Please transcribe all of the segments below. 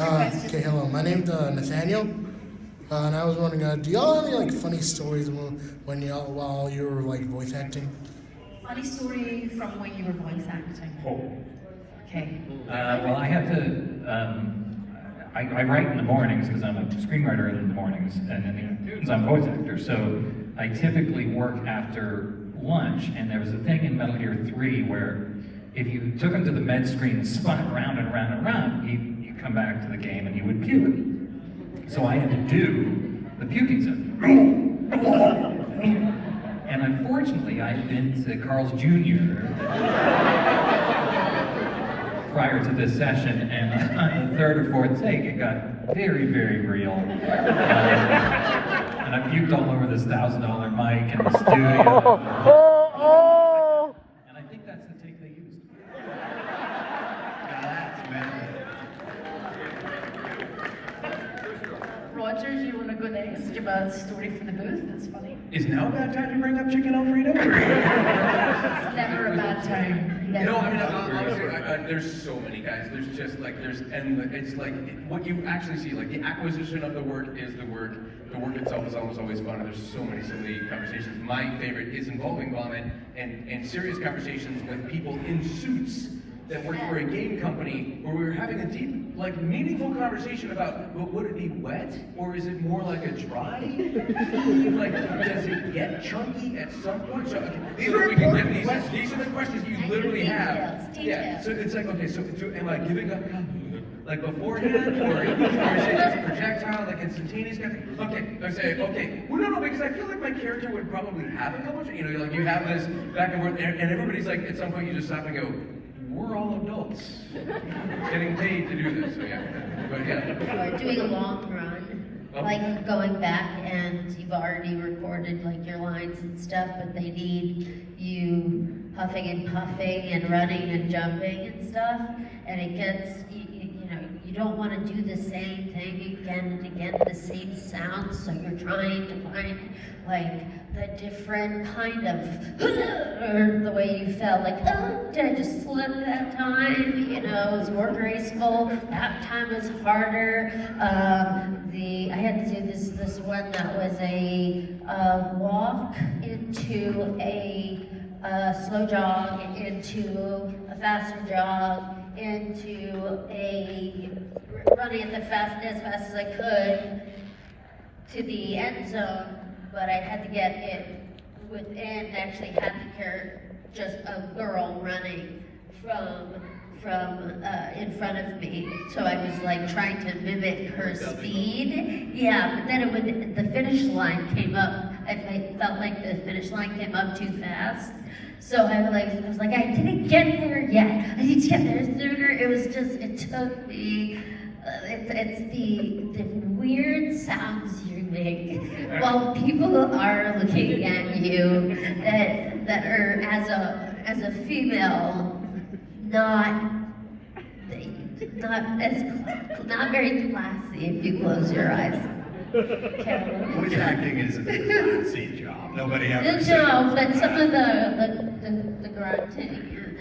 Okay, hello. My name's Nathaniel, and I was wondering, do y'all have any like funny stories when y'all while you were like voice acting? Funny story from when you were voice acting. Oh. Okay. Well, I have to. I write in the mornings because I'm a screenwriter in the mornings, and in the afternoons I'm a voice actor. So I typically work after lunch, and there was a thing in Metal Gear 3 where if you took him to the med screen and spun it around and around and around, he'd come back to the game and he would puke. So I had to do the puking sound. And unfortunately, I had been to Carl's Jr. prior to this session, and on the third or fourth take, it got very, very real. And I puked all over this $1,000 mic in the studio. And I think that's the take they used. Roger, do you want to go next? Give a story from the booth. That's funny. Is now a bad time to bring up Chicken Alfredo? It's never a bad time. You know, I mean, Never. honestly, there's so many guys. There's just like, and it's like, what you actually see, like the acquisition of the work is the work. The work itself is almost always fun, and there's so many silly conversations. My favorite is involving vomit and serious conversations with people in suits that work for a game company where we were having a deep, like, meaningful conversation about, well, would it be wet or is it more like a dry? Like, does it get chunky at some point? So, these are important questions. These are the questions you literally have. Yeah. So it's like, okay, so am I giving up like beforehand, or is it just projectile, like instantaneous kind of thing? Okay, I say, okay, well, no, because I feel like my character would probably have a couple, you know, like you have this back and forth, and everybody's like, at some point you just stop and go, we're all adults getting paid to do this, so yeah. But yeah. Or doing a long run, like going back and you've already recorded like your lines and stuff, but they need you huffing and puffing and running and jumping and stuff, and it gets, you don't want to do the same thing again and again, the same sound, so you're trying to find like the different kind of, or the way you felt, like, oh, did I just slip that time? You know, it was more graceful, that time was harder. I had to do this one that was a walk into a slow jog, into a faster jog, into a running as fast as I could to the end zone, but I had to get it within, actually had to carry just a girl running from in front of me. So I was like trying to mimic her speed. Yeah, but then the finish line came up. I felt like the finish line came up too fast. So I was like, I didn't get there yet. I need to get there sooner. It took me, it's the weird sounds you make while people are looking at you that are, as a female, not very classy if you close your eyes. Voice acting is a classy job. Nobody ever says. No, but some of the grunting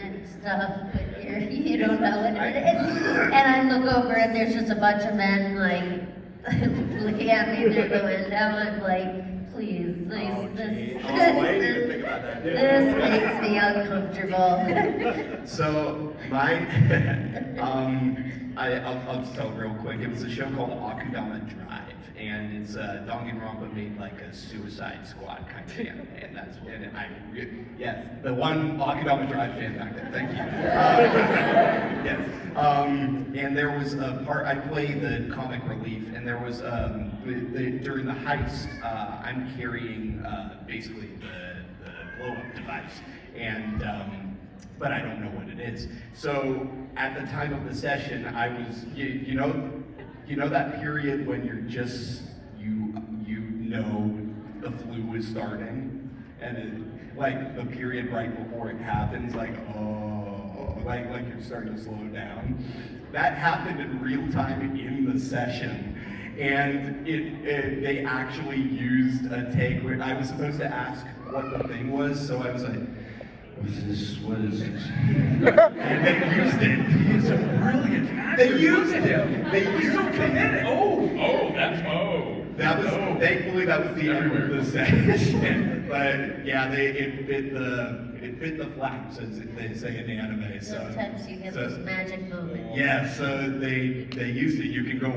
and stuff, but you don't know what it is. And I look over and there's just a bunch of men like looking at me through the window. I'm like, please, this makes me uncomfortable. So I'll just tell real quick. It was a show called Akudama Drive, and it's Danganronpa made like a Suicide Squad kind of anime, and that's what yes, the one Akudama Drive fan back there. Thank you. Yes. And there was a part I played the comic relief, and there was during the heist, I'm carrying basically the blow-up device, and but I don't know what it is. So at the time of the session, I was, you know that period when you're just, you know the flu is starting, and like the period right before it happens, like, oh, like you're starting to slow down. That happened in real time in the session. And they actually used a take where I was supposed to ask what the thing was, so I was like, What is this? And they used it. He's a brilliant actor. They used it. They He's used so it. committed. That was thankfully that was the end of the session. But yeah, it fit the flaps, as they say in the anime. So Sometimes you get those magic moments. yeah, so they used it. You can go